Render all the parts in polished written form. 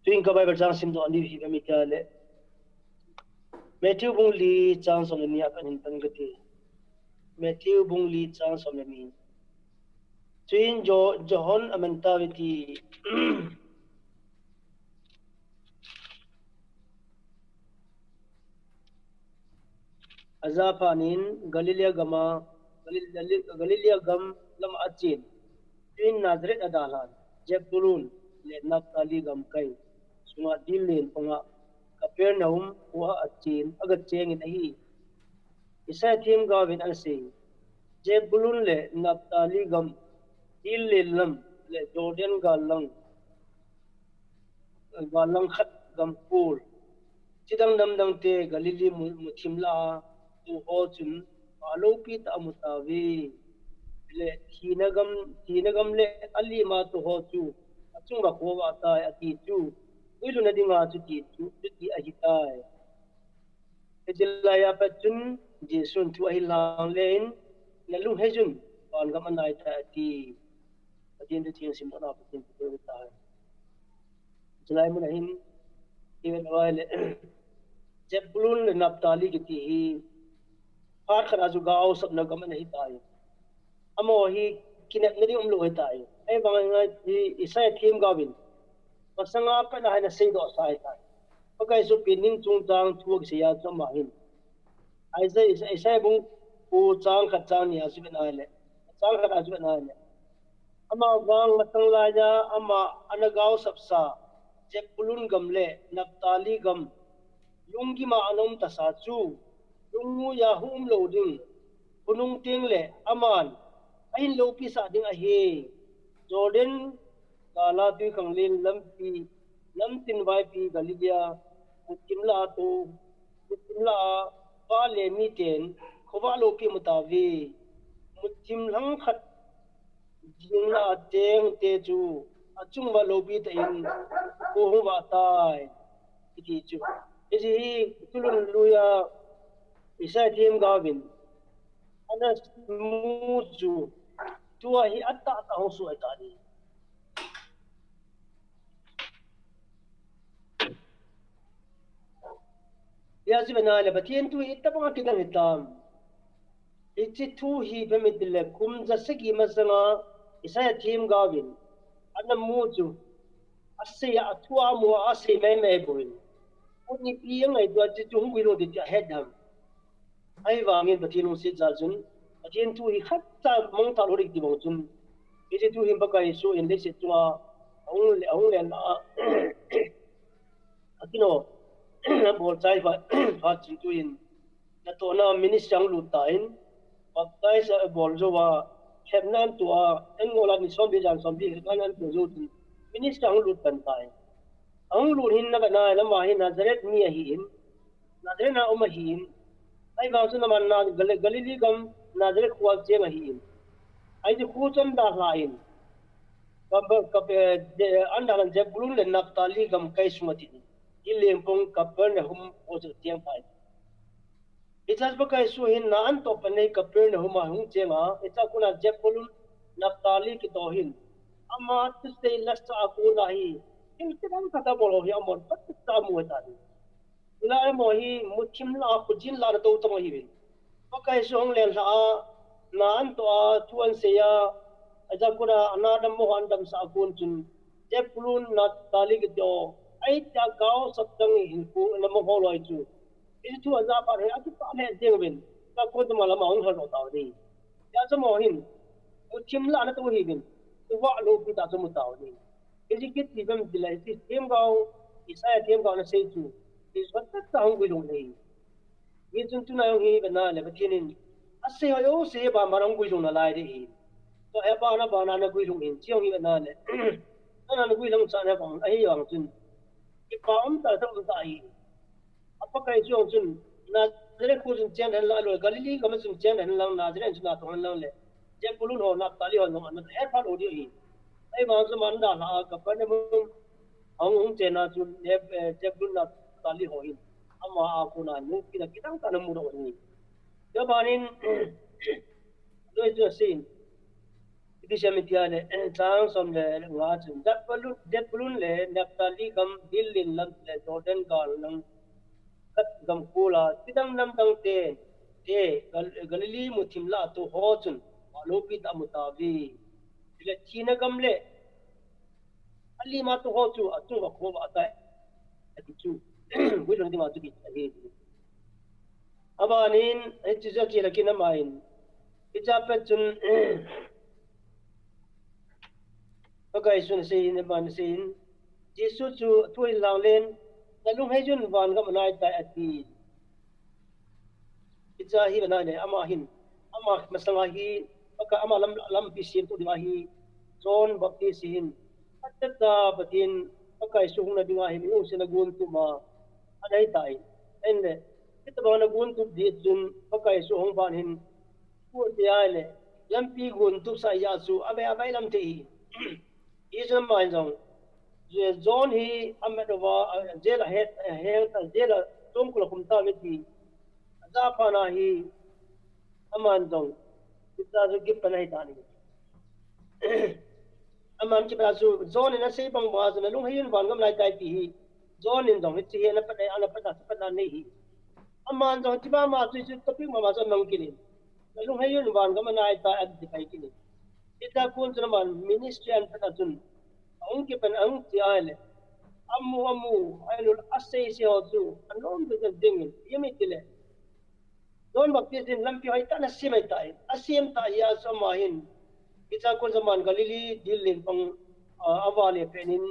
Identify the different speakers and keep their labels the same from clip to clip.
Speaker 1: Tuyên các bài văn章sim do ni hi mi ka le Matthew bung li chang som ni ak anin tan gati Matthew bung li chang som ni Tuyên John amanta viti Azapanin Galilea gam lam achin Tuyên Nazareth adalan Jebulun le Naphtali gam kai sunga dilin panga Capernaum wa achin agat chengin ahi isa thim gawin ansi Jebulun le Naphtali gam dilin lam le Jordan galang khat gam pur chidang dang te Galili muthimla tu ho chun alopi ta amutawi le hinagam le alima tu ho chu achunga ko wa ta ati chu ilu na dinga chu ti ahitai ejilaya patun jesun tu ahilang len na lu hejun pan gam anai ta ati adin de ting sim na patin tu ta jalai mun hin even oil Jebulun le Naphtali ki hi har khara ju gaw sab na gam nahi tai amo hi kinet nadi lo hi tai ai bang hi isai thim gawin pasanga pa na na sei do sai tai pakai su pinin chung chang thuak sia chama hin ai isai bung pu chang khat chang ni asu na le chang khat asu na le ama wang matang la ja ama anagaw sabsa Jebulun gam le Naphtali gam Yungi ma anom tasachu yungu ya hum loading punung ting le aman ain lo pi sa ding a he Jordan kala tu kanglin lam tin vai pi Galilea mutimla ba le mi ten khowa lo pi mutawi mutim lang khat jingla teng te chu achung ba lo pi ta in ko wa tai ti chu Isi tulun luya isa tim gawin ana muju tua hi atta hosu atani ya sibana le batien tu ittaba kidan hitam ichi tu hi bemidle kum jasagi masanga isa tim gawin ana muju asiya atua mu asi mai boin Uni piyang ay doa chung wilo di headham. Ay wangin batinong si Jajun. Batin tu hi khatta mong talorik di bang chun. Isi tu him bagay so in lesi tunga aung le na atino bol chai fa chin tu in na to na ministang lutain. Pagkay sa bol jo wa khemnan tua engola ni sombi kanan tu jo ministang lutan tai. Ang luhin na na lamahin Nazareth ni ahin Nazareth na umahin ay bangso naman na Galili gam Nazareth kuwag siya ahin ay di kusan dahain andalan Jebulun le Naphtali gam kay sumatin ilempong Capernaum o sa tiyang pay itas ba kay suhin na anto panay Capernaum ahong siya nga itas kuna Jebulun Naphtali kitohin ama to stay last sa ako nahi Iltiran kata bolo hi amon patta mu tadi ila mo hi mutim la khujin la do to hi bin pakai song len sa na an to tuan se ya aja kuna anadam mo andam sa kun chun Jebulun na tali ki do ai ta gaw sabdang hi ku na mo holoi chu i tu aja par he ati pa le ding bin ka ko to mala ma ong halo taw ni ya sa mo hin mutim la na to hi bin wa lo pi ta so mu taw ni Ejikit tibam dilai si tim gaw isaya tim gaw na say tu is what that taong gulong nei ni chun tu na yong hi bana le batinin ase yo se ba marang gulong na lai de hi to e ba na gulong in chiong hi bana le na gulong sa na bang ai yang chun ki pa ta ta ai apa kai chiong chun na dere khu chun chen han la lo Galili gam chun chen han lang na dere chun na to han lang le Jebulun ho Naphtali ho no an e pha lo di hi ai bang so man da la Capernaum ang chena chu Jebulun Naphtali ho hin ama aku na nu kita kana mu ro ni ya banin do sin Di semitia le tang som le nga chun dat balun le Naphtali gam Dillin lam le Jordan gal nang kat gam kula tidang nam dang te Galilee mutim la to ho chun malopit amutavi le china gam le ali ma to ho chu atu ga ko ba ta ati chu wi lo ding atu ki agi abanin chu ja ki la kina main ija pe chun pakai sun sein ban sein Jesu chu thui lang len nalung hai jun van ga manai ta ati ija hi bana ne ama hin ama masanga hi paka ama lam pi sim tu dinga hi John Baptist hin atata batin pakai sung na dinga hi mi se na gun tu ma anai tai enne kita ba na gun tu di jun pakai su hong ban hin pu ti ai le lam pi gun tu sa ya su abai lam ti isam mai jong je John hi amedowa jela het jela tongkula kumta meti za pana hi aman jong kita ju gip panai tani aman ki ba su John na sei bang wa na lung hin ban gam lai tai ti hi John in jong chi na pa ana pa nei hi aman jong ti ba ma chu topic ma so nang kini na lung hin ban gam nai ta ad di kai kini ita kun man ministry an pa chun ang kipan ang ti ale amu ainul asay si hotu anom de dingin yemi tile don baptisin lampi hay ta na simay tai asim ta ya samahin kita kun zaman galili dilin pang awale penin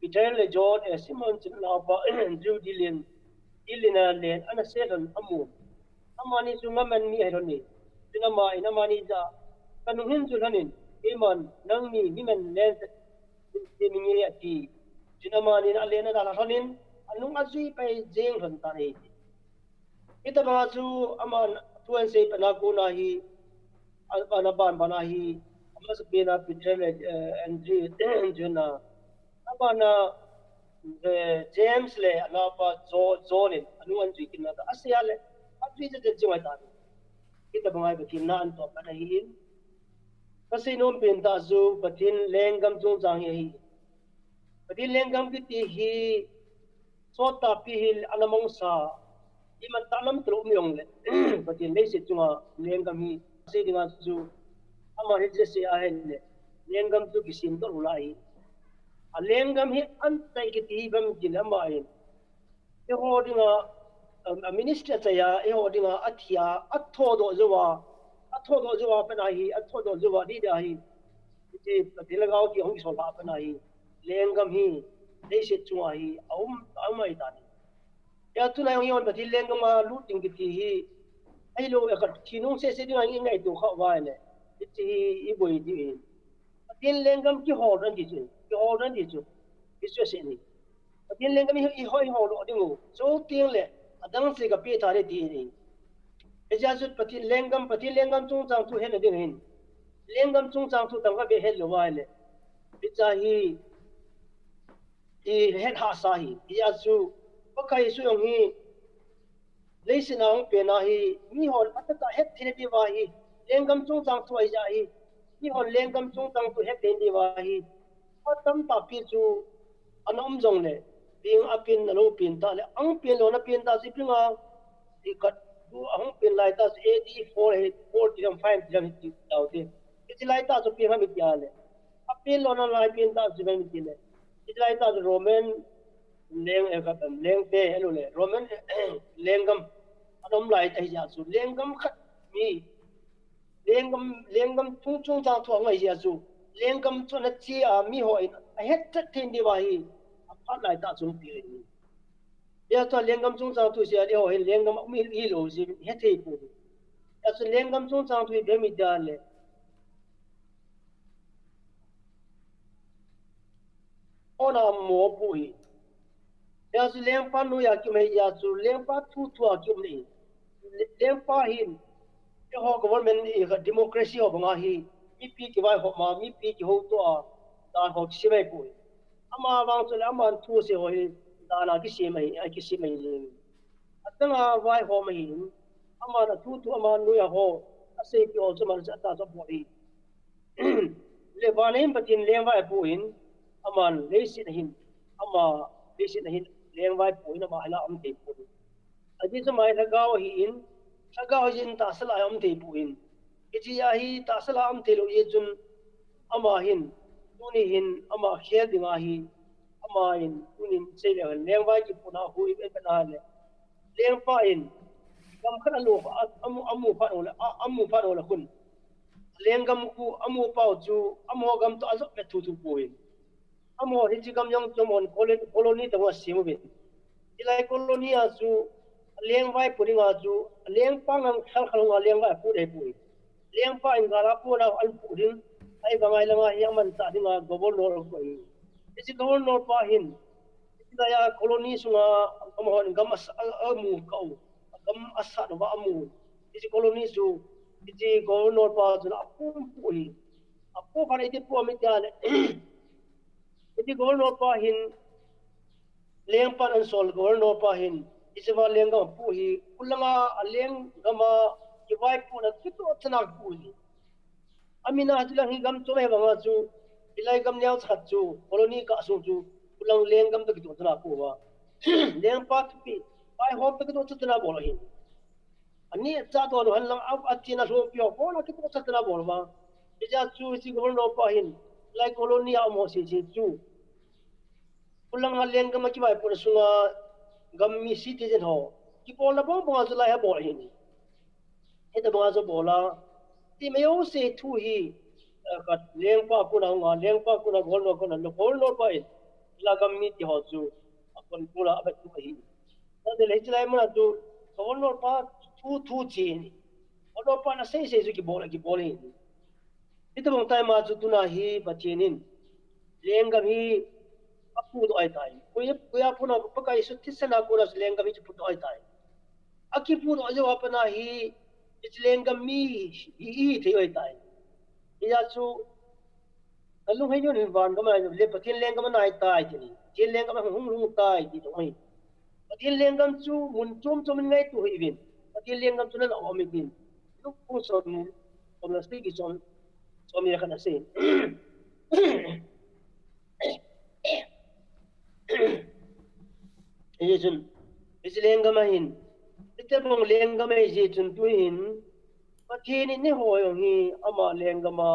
Speaker 1: Peter le John Simon na ba Andrew dilin len ana sedan amu amani sungaman mi heroni sinama inamani ja kanuhin julanin iman nang ni men len mingi ati jinamanin alena dala hanin anung azui pai jeng ran tani ita ba chu aman tuan sei panaku nahi albana ban banahi amas bena pitrele juna abana James le anapa zonin anung anjui kinna asyale azui je jewai tani ita ba ngai bakin na an to panahin kasi nom pinta zu patin lenggam chung jang hi pati lenggam ki hi sota pi hil anamong sa iman tanam tru myong le pati nei se chunga lenggam hi se dinga zu ama he je se a hen le lenggam tu ki sim tor ulai a lenggam hi an tai ki ti bam jin ama ai e ho dinga a minister cha ya e ho dinga athia atho do zuwa panahi atho do zuwa di da hi ti pati lagao ki hong so la panahi lenggam hi dei se chunga hi aumai tani ya tu na yon pati lenggam ma luting ki hi ai lo ka thinung se dinga ngai tu kha wa ne ti i boi di pati lenggam ki ho ran di chu isu se ni pati lenggam hi ho lo dingu so ting le adang se ka pe thare di ni ejazut pati lenggam chung chang tu hen ding hin lenggam chung chang tu tang ka be hel lo wa le bicha hi het ha sa hi ya chu pakai su yong hi leisinang pe na hi mi hol patata het thine di wa hi lenggam chung chang tu ai ja hi mi hol lenggam chung chang tu het den di wa hi atam ta pi chu anom jong le ping apin na lo pin ta le ang pin lo na pin ta si pinga ti kat du ang pin lai ta se di 4 ti 5 ti tau ti ti lai ta so pin ha mi ya le apin lo na lai pin ta si mi ti le Ilai ta Roman leng te hello le Roman lenggam anom lai tai ja su lenggam khat mi lenggam chung cha thu ngai ja su lenggam chu na chi a mi hoi a het chat thin di wa hi a phat lai ta chung pi ni ya to lenggam chung cha thu sia di hoi lenggam mi hi lo si het thei pu ya su lenggam chung cha thu de mi da le ona mo bui ya su leng pa nu ya ki me ya su leng pa thu a ki ni leng pa hin e ho government e democracy ho nga hi mi pi ki wai ho ma mi pi ki ho to a da ho si mai bui ama wang su la man thu se ho hi da na ki si mai ai ki si mai le atanga wai ho mai hin ama da thu ama nu ya ho ase ki o chu man sa ta so bo hi le banin patin lengwai puin aman leisin hin ama leisin hin lengwai puin ama hala am te puin adi samai thagaw hi in thagaw jin ta sala am te puin iji ya hi ta sala am te lo ye jun ama hin tuni hin ama khel dinga hi ama in tunin sele lengwai ki puna hui be na le lengpa in gam khana lo amu fa lo kun lenggam ku amu pau chu amu gam to azok pe thu puin amu hiji gam yang chomon koloni to wa simu be ilai koloni a chu lengwai puringa chu lengpang ang khal nga lengwai pu de puin lengpa in gara pu na al purin ai bangai langa hi aman ta dinga governor ko isi governor pa hin ya koloni sunga amu gam amu kau gam asa no amu isi koloni su isi governor pa chu apu pa iti pu ami tale isi governor pa hin lengpan an sol governor pa hin isi wa lenggam pu hi kulanga leng gama kiwai pu na kito chanak pu hi amina hatulang hi gam chome banga chu ilai gam nyau chat chu koloni ka su chu kulang lenggam to kito chanak pu wa lengpa pi pai hom to kito chanak bol hi ani cha to han lang ab atina so pyo ko na kito chanak bol wa ija chu isi governor pa hin ilai koloni a mo si chu kulang lenggam ki bai pu sunga gammi citizen ho ki bola bong bong azula ha bol hin eta bong azo bola ti meo se thu hi ka lengpa kuna nga lengpa kuna golno kuna no golno pa la gammi ti ho chu apon pula abat tu hi ta de lechilai ma tu golno pa thu chi ni golno pa na sei sei ki bola hin eta bong tai ma chu tuna hi patinin lenggam hi apu do ai tai kuya puna pakai su tisana kuna lenggam hi pu do ai tai aki pu do ajo apana hi lenggam mi hi thei ai tai ya chu alung hai yon van kama le patin lenggam na ai tai ti ti lenggam hung tai ti to mai patin lenggam chu mun chom ngai tu hi vin patin lenggam chu na om vin lu pu so mu om na sti ki som ya kana se Ejun lenggam hin ite bong lenggam ji chun tu hin pathini ni hoyong hi ama lenggama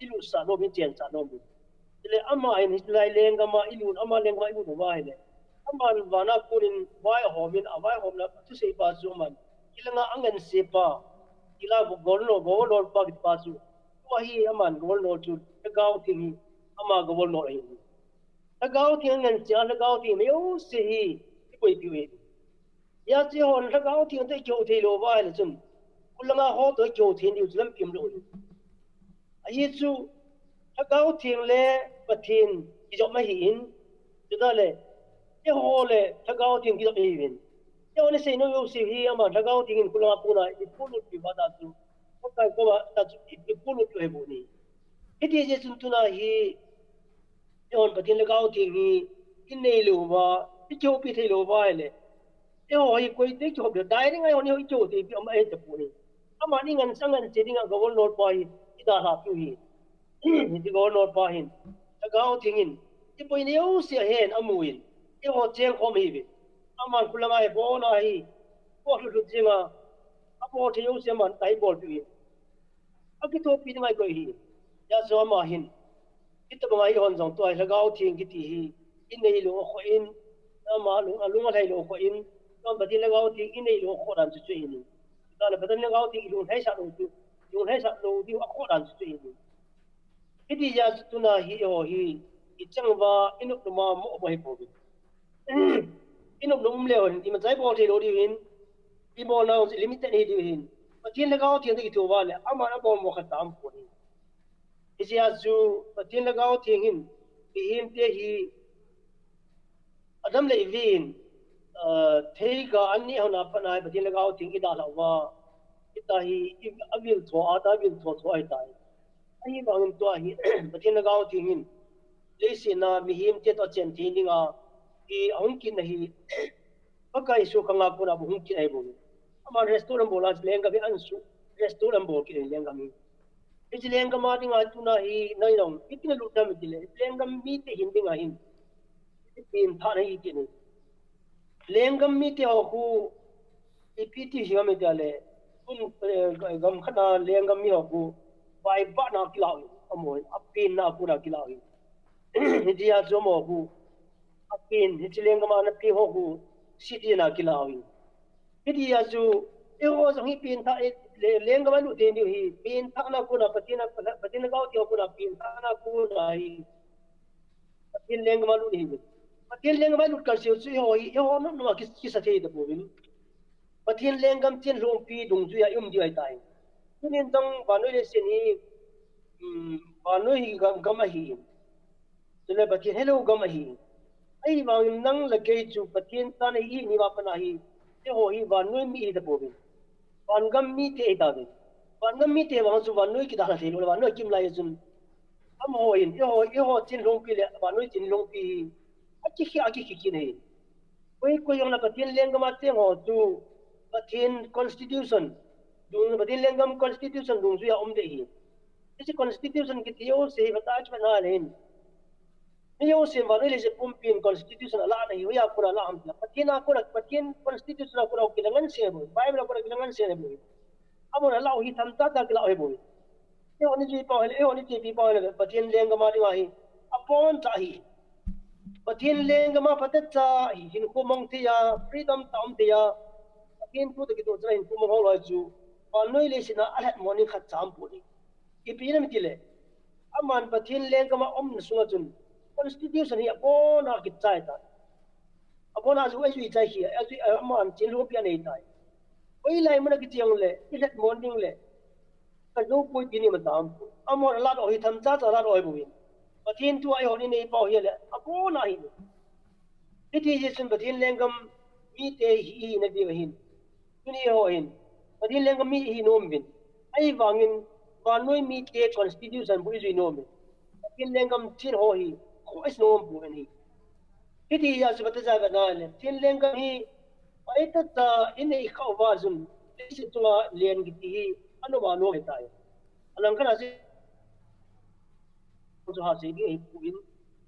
Speaker 1: ilu sa no bin chen sa no bin ile ama hin hilai lenggama ilu ama lenggama ilu wa hele ama wana kurin wai homin awai homna tu sei pa zu man ilanga angan se pa ila golno pa ki pa zu wa hi ama golno chu gaw thing ama golno hi gaw thing ngan cha gaw thing me yo se hi koi pi ya chi hon gaw thing te kyo thei lo wa hele chun kulanga ho to kyo thei ni ulam pim lo ai chu gaw thing le pathin ki jo ma hi in chu da le ye ho le gaw thing ki jo hi win yo ne se no yo se hi ama gaw thing in kulanga puna i pulu pi ba da chu ko kai ko ba ta chu i pulu pi he bo ni iti je chun tu na hi yon pathin le gaw thing hi in nei lo ba pi kyo pi thei lo ba le yo hi koi te kyo de dai ngai on yo kyo te pi ama e te pu ni ama ni ngan sangan che dinga gawol not pa hi ida ha tu hi ni gawol not pa hin ta gaw thing in ti poi ne yo se hen amuin e ho chen khom hi bi ama kulanga e bo na hi ko lu jinga apo the yo se man tai bol pi aki to pi ngai ko hi ya zo ma hin ita ba ngai hon jong to ai gaw thing ki ti hi in nei lo kho in ama lu ngai lo kho in non ba din gaw thing in nei lo kho dan chu hin ta le ba din gaw thing lu hai sa lo tu lu hai sa lo di kho dan chu hin iti ya tu na hi ho hi i chang ba inuk ma mo bo hi bo inuk lum le on i ma jai bo the lo di hin i bo na limited hi di hin ba din gaw thing ti tu ba le ama na bo mo kha tam po ni isi ya zu ba din gaw thing hin i hin te hi adam le vin thei ga anni hona panai ba din gaw thing ida la wa ita hi avil tho ata vil tho ai tai ai bangin to hi batin gaw thingin leisina mihim te to chen thininga ki angkin hi pakai su khanga pura bu hungkin ai bu ama restaurant bola lenga bi ansu restaurant bol ki lenga mi Iti Lenggam ati nga tuna hi nay nong iti na lutam iti le Lenggam Mite hindi nga hin iti pinta na iti ni Lenggam Mite ako ipiti siya mi dale kun gam khana Lenggam mi ako bai ba na kilaw amoy apin na aku na kilaw iti ya zomo ako apin iti Lenggam na pi ako siti na kilaw iti ya zo ewo sang pinta Lenggam lu teni hi pinta na kuna patina kau tiaw kuna pinta na kuna hi patin Lenggam lu hi patin Lenggam lu kalsiu su ho no kisa thei da bovin patin Lenggam tin rompi dung ju ya di ai tai kunin tang banoi le sen hi banoi gam hi tule patin hello gam hi ai bang nang la ke chu patin tan hi ni wa pana hi te ho hi banoi mi da bovin Vengam Mite David. Vengam Mite wang su vanoi kita hala thelo vanoi kim lai sun. Am ho in yo tin long pi le vanoi tin long pi. Aki ki nei. Koi yong na patin Lenggam ate ho tu patin constitution. Dung patin Lenggam constitution dung su ya de hi. Isi constitution ki yo se bata ach bana len. Yo se vanoi le se pumpin constitution ala na hi ya pura la am patin constitution aku na kilangan se bo. Bible aku na kilangan se bo. Amor Allah hi tham ta ta kilaw he bo. Yo ni ji pa he yo ni ji pi pa he patin Lenggam ati wa hi. Apon ta hi. Patin Lenggam patat cha hi hin ko mong ti ya freedom tam ti ya. Patin pu ta ki to cha hin ko mong ho chu. Panoi le sina alat morning khat cham pu ni. Ipi na mi ti le. Aman patin Lenggam om na sunga chun. Constitution hi apona ki chai ta apona su ai chai hi ai aman chin lo pia nei tai oi lai mana ki chiang le ilet morning le ka lo poi pini ma dam amor la do hi tham cha cha la do ai buin patin tu ai honi nei pau hi le apona hi iti jesun patin Lenggam Mite hi na di hin tuni ho hin patin Lenggam mi hi nom bin ai wangin vanoi Mite constitution bu i nom patin Lenggam chin ho hi ko is nom bu ni iti ya su bata za na le tin Lenggam hi ai ta ta in ei khaw wa zum isi tunga len gi ti hi anu wa no he tai alam kana se so ha se gi pu in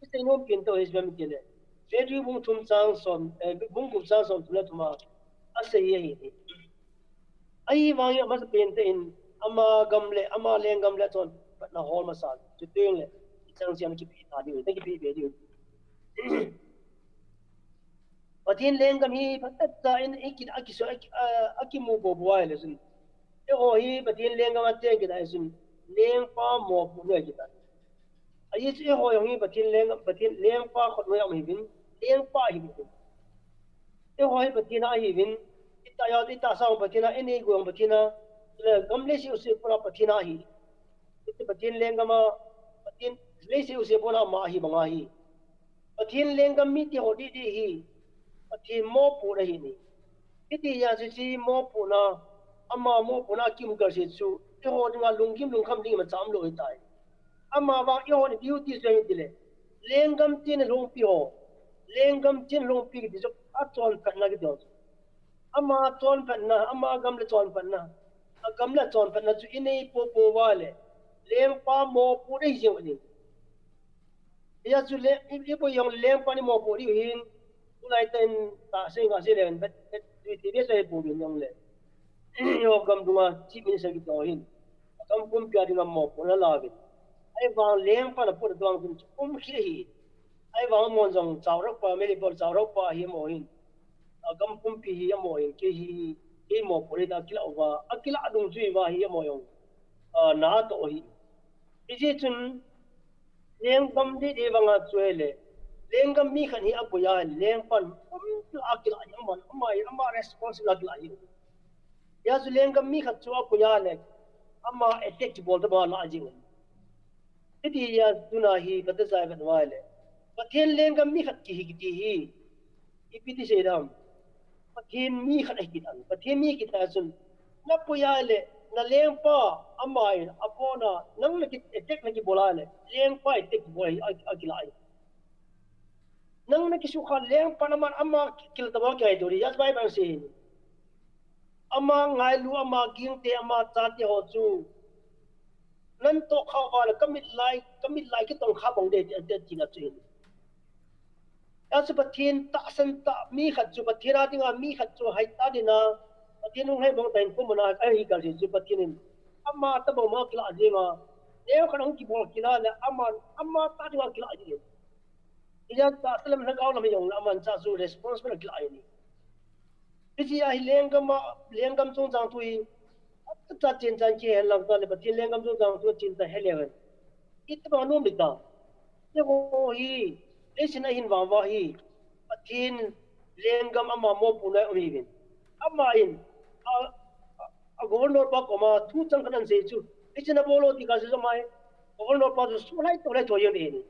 Speaker 1: isi nom pin to is bam ti le je ju bung thum chang som bung gu chang som tula thuma ase ye hi ai wa ya mas pen te in ama gamle ama Lenggam le ton na hol masal tu teng le chang siam ki pi ta di te ki pi be di patin Lenggam hi patat ta in ikit akiso akimu bo boy le sun e ho hi patin Lenggam ate ki da sun leng pa mo pu ne ki ta ai chi ho yong hi patin leng pa khot no yam hi bin leng pa hi bin e ho hi patin a hi bin ita ya ita sa patin a ene go patin a le gamle si usi pura patin a hi ita patin Lenggam patin le si usi pura ma hi banga hi patin Lenggam mi ti ho di hi ati mo pu na hi ni iti ya si mo pu na ama mo pu na kim gar se chu e ho nga lungkim lungkham ding ma cham lo tai ama ba e ho ni beauty se ni le Lenggam tin long pi ho Lenggam tin long pi di so a chon kan na gi do ama chon pan na ama gam le chon pan na a gam la chon pan na chu inei po wa le leng pa mo pu dei je ni ya chu le i po yong leng pa ni mo pu ri hin ulai ten ta se nga se le bet ti be se pu bin yong le yo gam dunga chi min se gi to hin kam kum pya ding mo pu na la bi ai wang leng pa na pu da dong kun kum khi hi ai wang mon jong chaw rak pa me li bol chaw rak pa hi mo hin gam kum pi hi mo hin ke hi ke mo pu ri da kila wa akila dung chui wa hi mo yong na to hi iji chun Lenggam di wanga chue le Lenggam mi khan hi apuya leng pan akila ama responsible akila hi ya su Lenggam mi khat chu apuya le ama attack bol da ba la ji iti ya tuna hi kata sai ba wa le pathen Lenggam mi khat ki hi ipiti se ram pathen mi khat hi kitan pathen mi kita sun na puya le na leng pa ama apona nang na ki attack na ki bola le leng pa attack boy akila ai nang na kisu kha leng panaman ama kil ta ba kai dori yas bai bang se ama ngai lu ama ging te ama cha te ho chu nan to khawa la kamit lai ki tong kha bong de ti na chin ya su pathin ta san ta mi khat chu pathira dinga mi khat chu hai ta dina pathin nung hai bong tain ko mana ai ka ji pathin amma ta bong ma kila jinga e khanong ki bol kila la amma ta dinga kila ji ija ta salam na gaw la yong aman cha su responsible kila ai ni iji ai lenggam chung jang tui ta chin chan ki hel lang ta le pathin lenggam chung jang tu chin ta hel it ba no mi ta ye go hi lesin hin wa hi pathin lenggam ama mo puna umi bin ama in a governor pa ko ma thu chang kan se chu ichina bolo ti ka se mai governor pa su lai to le to yen ni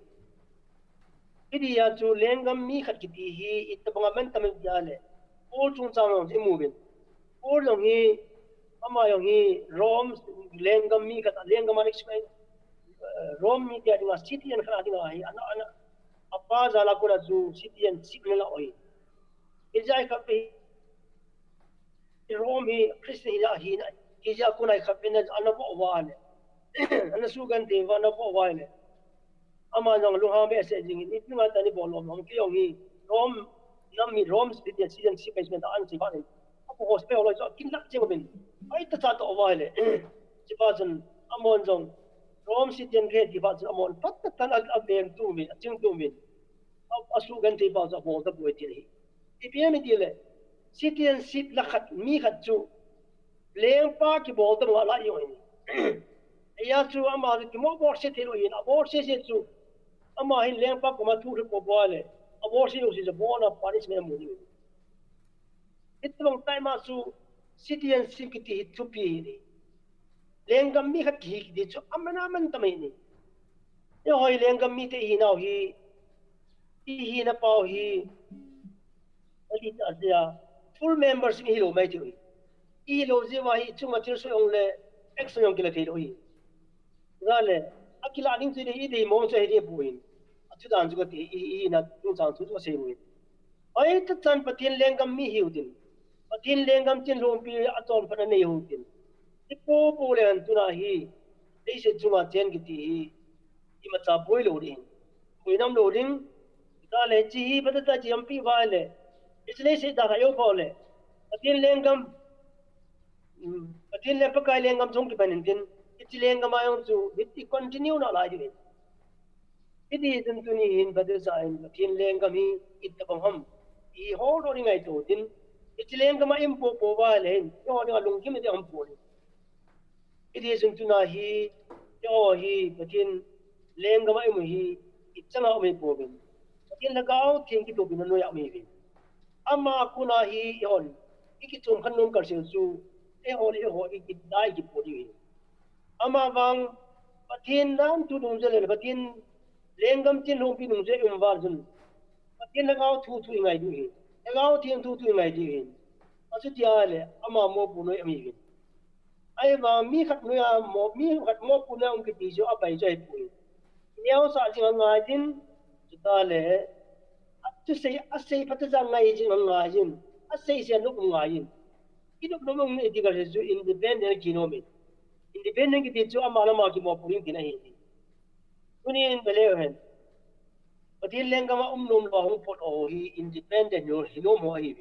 Speaker 1: idi ya chu lenggam mi khat ki ti hi it ba man tam ya le all chung chang ji mu bin all long hi ama yong hi rom lenggam mi khat lenggam an explain rom mi dia dinga city an khana dinga hi ana apa zala ko ju city an signal la oi ijai ka pe rom hi christian ya hi na ija ko nai kha pe na ana bo wa ne ana su gan te wa na bo wa ne ama jong lu ha be se jing ni tinga ta ni bo lo mong ki yong hi rom nam mi rom city an si basement an si ba ne apo hospital lo kin lak je bin ai ta ta to wa le ji ba jan amon jong rom city an ke di ba jan amon pat ta tan al ben tu mi jing tu mi asu gan te ba za bo da bo ti ni ti pe mi di le city an sit la khat mi khat chu leng pa ki bo da wa la yo ni ya chu ama ki mo bo se te lo yin abo se chu ama hin leng pa ko ma thu ko bo le abo se yo se bo na punishment mo ni itong time su city an sim ki ti thu pi ni lenggam mi khat ki di chu amana man tamai ni yo hoi lenggam mi te hi nau hi na pau hi ali ta sia full members mi lo mai chu I lo je wa hi chu ma chu so ong le action yong ki la thi lo hi ra le akila ning chu ni de mo che hi bu in chu dan chu ko ti I na tu chang chu chu se bu ai ta chan pathin lenggam mi hi udin pathin lenggam chin lom pi atol pa na nei hu tin ipo po le an tu na hi dei se chu ma chen ki ti I ma cha boi lo ring boi nam lo ring ta le chi hi pa ta chi am pi wa le isle se da ga yo pho le pathin lenggam pathin le pa kai lenggam chung ki panin tin ichi lenggam ayong chu it continue na la ji idi jin tu ni hin badu sa in pathin lenggam hi it ta bang ham I ho ro ni ngai to tin ichi lenggam ma im po wa le yo ni lung kim de am po ni idi jin tu na hi yo hi pathin lenggam ai mu hi it changa me po bin pathin la gao thing ki to bin no ya me bin ama kuna hi yon iki chung khan nom kar se chu e ho iki dai ki po ni ama wang pathin nam tu dum je le pathin lenggam chin hong pi nung je war jun pathin la gao thu ngai du hi la gao thiang thu ngai di hi asu tia le ama mo pu noi ami hin ai wa mi khat no ya mi khat mo pu na ong ki ti jo apai jai pu niao sa jing ngai jin ta le tu sei asei pata jang ngai jin ngai jin asei se no ngai jin idok no mong ni diga je independent kinome independent ki ti jo amala ma ki mo pu ring tin ai kunin bele hen patil lenggam nom lo hong pot o hi independent no hino mo hi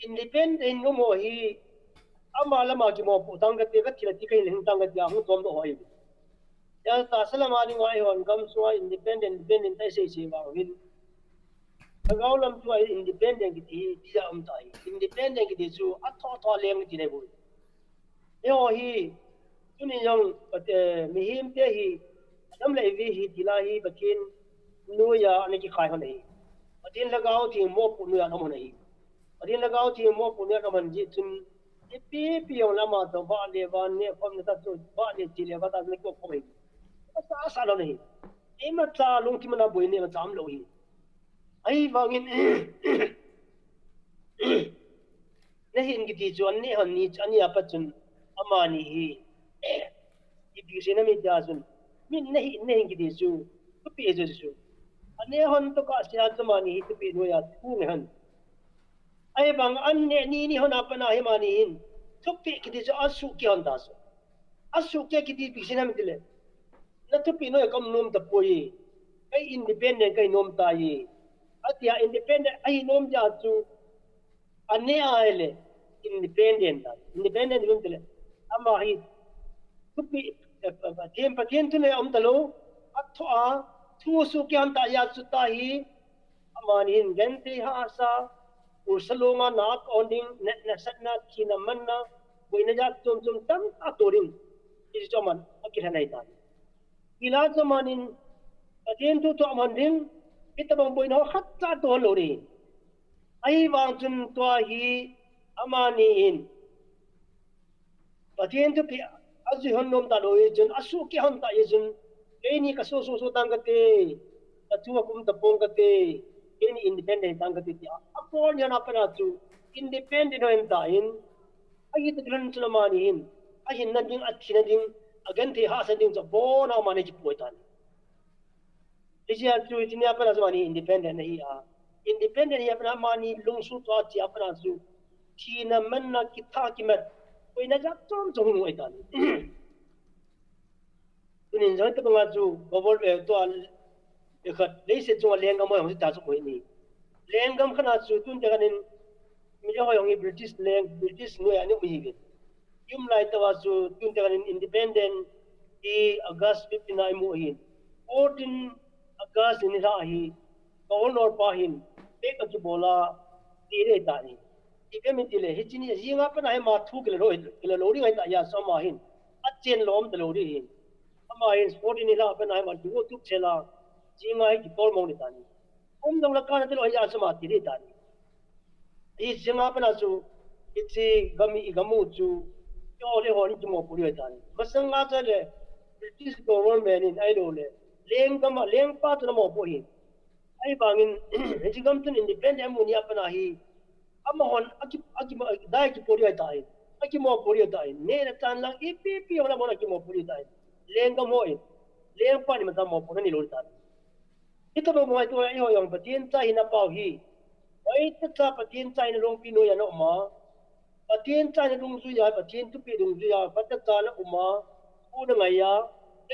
Speaker 1: independent no mo hi amala ma ki mo pu tang ka te ka thila ti kai leng tang ka ja hong tom do hoi ya ta salama ni ngai hon gam so independent tai sei sei wa hin agaw lam tu ai independent ki ti ja am tai independent ki ti chu a tho leng ti nei bu yo hi tuni yang mi him te hi dam lai vi hi dila hi bakin nu ya ani ki khai ho nei batin lagaw thi mo pu nu ya no nei batin lagaw thi mo pu nu ya man ji chun pi yong lama to ba le ba ne phom na ta chu ba le ji le ba ta le ko ko mai sa lo nei e ma cha lung ki mana boi ne ma cham lo hi ai wangin ne hin ki ti chuan ne han ni chani apa chun ama ni hi I bi se na mi da chun min ne hin ki ti chu tu pi je chu ane hon to ka sia chama ni tu pi no ya tu ne han ai bang an ne ni hon apa na hi ma ni hin tu pi ki ti chu asu ki hon da so asu ke kiti pisina mitile na tu pino e kam nom ta poi kai independent kai nom ta yi atia independent ai nom ja chu ane aile independent mitile ama hi tu pi patien tu ne om talo athoa thu su ke am ta ya chu ta hi amanin genti ha sa ursalonga nak onding net na satna kina manna boina ja chum tam atoring is joman akirhanai ta ila zamanin patien tu to amanding itabang boina khatta to lori ai wang chun to hi amani in patien tu pi azu honnom ta loi jun asu ki han ta yejun eni ka so tangate atu kum ta pong kate eni independent tangate ti apon yana pana tu independent en ta in ai ta gran chlamani in ai nading athina ding agan thi ha sa ding bo na mane ji poitan isia tu tinia pana zamani independent hi a independent ya pana mani lungsu to ti apana su thina manna ki tha ki mat koina ja chom noi tan tunin joi ta banga chu gobol be to ekhat leise chu lenggam mo yong ta chu koi ni lenggam khana chu tun te ganin mi jo yong british no ya ni mi ge yum lai ta wa chu tun te ganin independent di august 59 mo hin 14 august ni ra hi governor pa hin te ka chu bola ti re ta ni ibe mi tile hichini jinga pa na ma thu ke lo ri ngai ta ya so ma hin achen lom de lo ri hin ama in sporting ni la pa na ma du tu chela jinga hi tol mo ni ta ni dong la ka na de lo ya so ma ti re ta ni I jinga pa na chu ichi gamu chu yo le ho ni mo pu ri ta ni masang nga cha le British government in ai lo le leng pa tu na mo po hin ai bangin hijigam tun independent mo ni pa na hi ama hon aki dai ki pori ai dai aki mo pori dai ne na tan lang ipi wala mo na ki mo pori dai lenga mo e leng pa ni ma mo po ni lo ta ito mo mo to ai ho yong patien cha hina pau hi ai ta cha patien cha ni long pi no ya no ma patien cha ni long su ya patien tu pi long su ya pat cha na uma u na ngai ya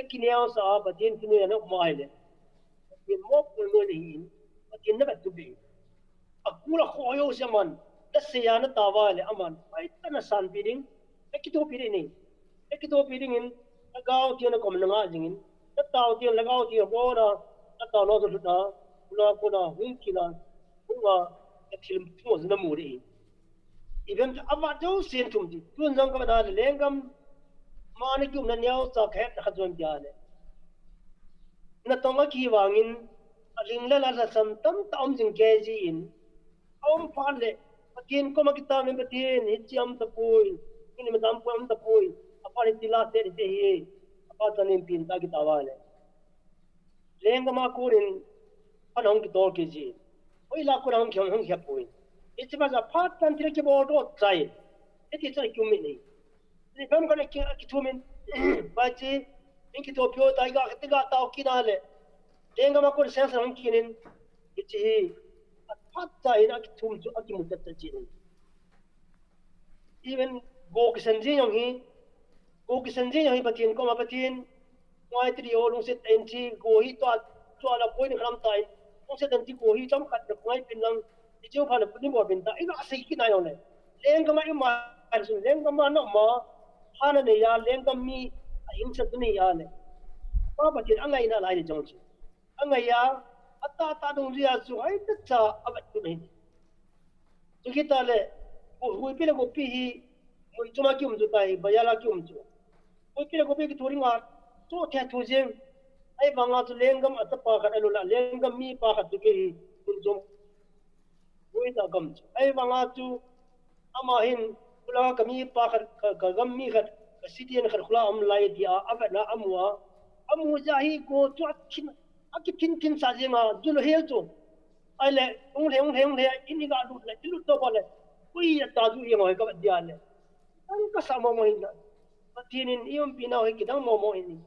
Speaker 1: ekinya sa patien tu ya no ma ile patien mo pu no ni patien na ba tu bi akula khoyo zaman da seyana tawale aman ai tana san piring ekito piring in lagaw tiyan ko mnanga jingin da taw tiyan lagaw tiyan bona da taw no so da kula kona hunkina hunga ekhilim tumo zina muri even ava jo sen tumji tun jang ka da lenggam mani kyum na nyaw sa khet na khajom diale na tonga ki wangin ringla la sam tam tam jing keji in om phale patien ko makita me patien hichiam tapui ini madam ko am tapui apa ni tila te hi apa tanin pin ta ki tawale lenga ma kurin anong ki dol keji oi la ko ram kyong hong khapui ichba za phat tan tire ki bodo chai eti chai kyumi nei ni bam ko ki thumin ba chi in ki to pyo tai ga tiga taw ki dale lenga ma ko sense hong kinin ichi hatta ina ki thum chu aki mutat chi ni even go ki sanji yong hi patien ko ma patien ngoi tri o lung set en chi go hi to ala point kham tai lung set en chi go hi cham khat de ngoi pin lang ti chu pha na pin bo bin ta ina sei ki na yong le leng ka ma su leng ka ma no ma hana ne ya leng ka mi in sa tu ni ya le pa patien angai na lai jong chi angai ya ata dong ria chu ai ta cha abat tu nei tu kita le hui pile ko pi hi mun chuma ki um ju tai bayala ki um chu hui pile ko pi ki thuring wa to the thu jeng ai banga tu lenggam atapa khat alu la lenggam mi pa khat tu ke hi mun jom hui ta gam ai banga tu ama hin kula ka mi pa khat ka gam mi khat sitian khat khula am lai dia abat na amwa amu jahi ko tu akin aki tin sa jenga julo hel chu ai le ong le ini ga lu le lu to bole kui ta ju yeng hoi ka dia le ang ka sa mo hin na patinin iom pinaw hi kidang mo ini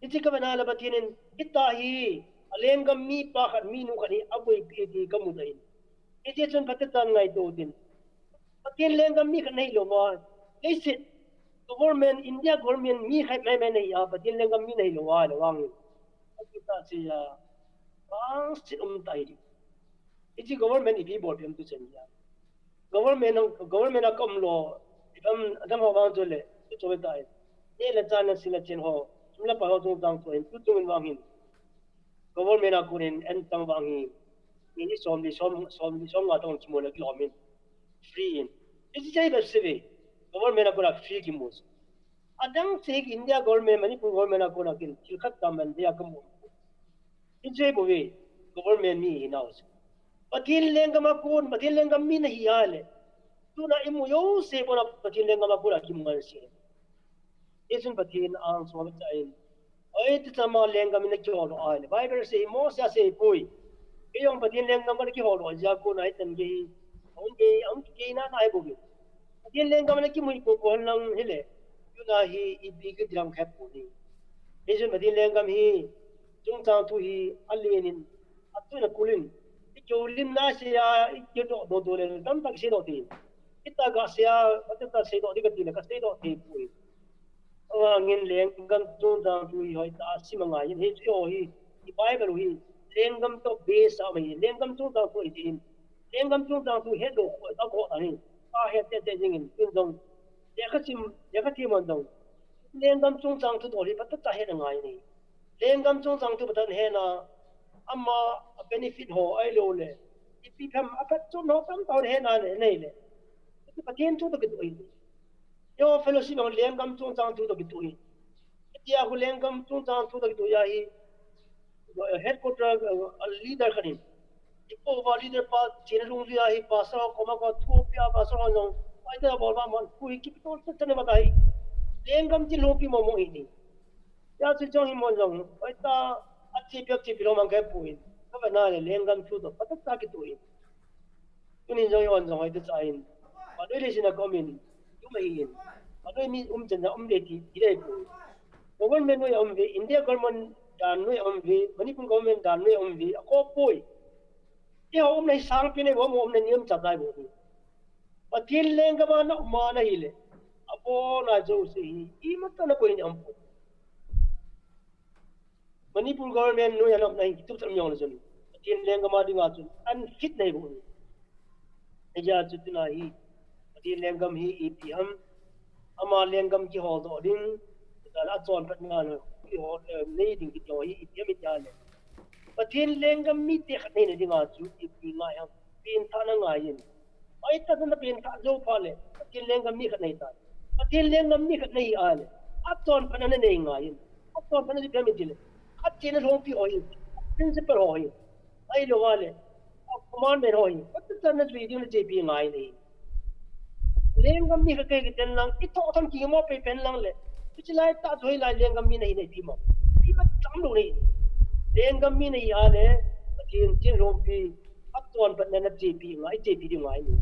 Speaker 1: iti ka bana la patinin itahi alenggam mi pa khat mi nu khani aboi pi ti kamudain iti chun patatan ngai to din patin lenggam mi khat nei lo ma leise government India government mi khai mai mai nei ya patin lengam mi nei lowa lawang kita si ya bang si tai di iji government ibi board em tu chen ya government a kom lo adam ho wang jole tu chobe tai ne la chan sila chen ho sumla pa ho tung tang to en tu tung wang hin government a kunin en tang wang hi ni som nga tong chimo la kilomin free in iji jai ba sive government a kura free ki mus adang sek India government Manipur government a kura kin chilkhat kaman dia kam iji bowe government mi hinaus patin lengam akun patin lengam mi na hiyale tuna imu yo se bona patin lengam akura kim ngal se isun patin ang so ba chain oi ti tama lengam na kyo lo ai bible se mo sa se pui iyong patin lengam ba ki ho lo ja ko nai tan ge ang ge na nai bo ge patin lengam na ki mu ko lang hele tuna hi ibi ge dram khap pu ni isun patin lengam hi chung chang tu hi alienin atuna kulin Jolin na siya ito do le tam tak sino tin kita ga siya patata sino di katila ka sino ti pui ngin leng gam tu dang tu hoi ta si manga yin he yo hi i bible hi lengam to base am hi lengam tu dang tu tin lengam tu dang tu he do ta ko ani ta he te jingin tin dong ya ka ti mon dong lengam tu dang tu do hi patata he ngai ni lengam tu dang tu patan he na amma benefit ho ai lo le ipi tham apat chu no tam taw he na le nei le ti patien chu to ki yo fellowship on lengam chu chang chu to ki tu itia hu lengam chu chang chu to ki tu ya hi headquarter leader khanin ipo wa leader pa chin rung ya hi pa sa ko ma ko thu pya pa sa no ai da bol ba mon ku ki to chane ba dai lengam chi lo pi mo mo hi ni ya chu chong hi mo jong ai ta अच्छी व्यक्ति फिल्म के पुइन अब ना ले लेंगम चु तो पता ता की तुइन तुनी जो yon जो है तो चाइन और ले सिना कमिन यु में इन और मी chen na ले की दिले पु गवर्नमेंट नो वे इंडिया गवर्नमेंट दान नो वे मणिपुर गवर्नमेंट दान नो वे को पुई ये ने सांग पिने वो ने नियम चताई वो पतिल लेंगम ना मा ना हिले अपो ना जो से ई मत ना कोई हम Manipur government no yanok nai tu tam yong jun tin lengam ma dinga chun an fit nei bu eja chu tuna hi tin lengam hi epm ama lengam ki ho do ding ta la chon pat nga no ki ho nei ding ki to hi epm ja le patin lengam mi te khat nei dinga chu ep nga ya pin tha na nga yin ai ta na pin tha jo pha le patin lengam mi khat nei ta patin lengam mi khat nei a le a chon pat na nei nga yin a chon pat na di pem ji le अच्छे ने रोंपी होई प्रिंसिपल होई आई लोगाले कमांडर होई पत्त चरन वीडियो ने JP ngai nei lengam mi ka ke ten lang ito thon ki mo pe pen lang le pichilai ta thoi lai lengam mi nei nei pi mo pi ma cham lo nei lengam mi nei a le chin rompí atton pat na jepi ngai jepi di ngai ni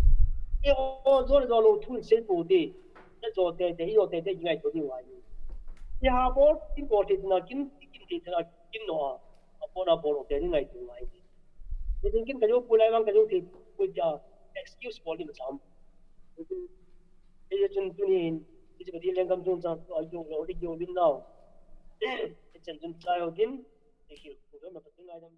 Speaker 1: e o zo lo thun se pu de na zo te yo te ngai to di ngai ni ya bo important na kin ti thana kin no apona bolo te ni ngai tu ngai ni tin kin ka jo pulai mang ka jo ti pu ja excuse bol ni sam e chen tu ni ti ba di lengam jong sang ai jo lo ri jo bin now e chen jun chai ho din e hi ko ma pa ngai dam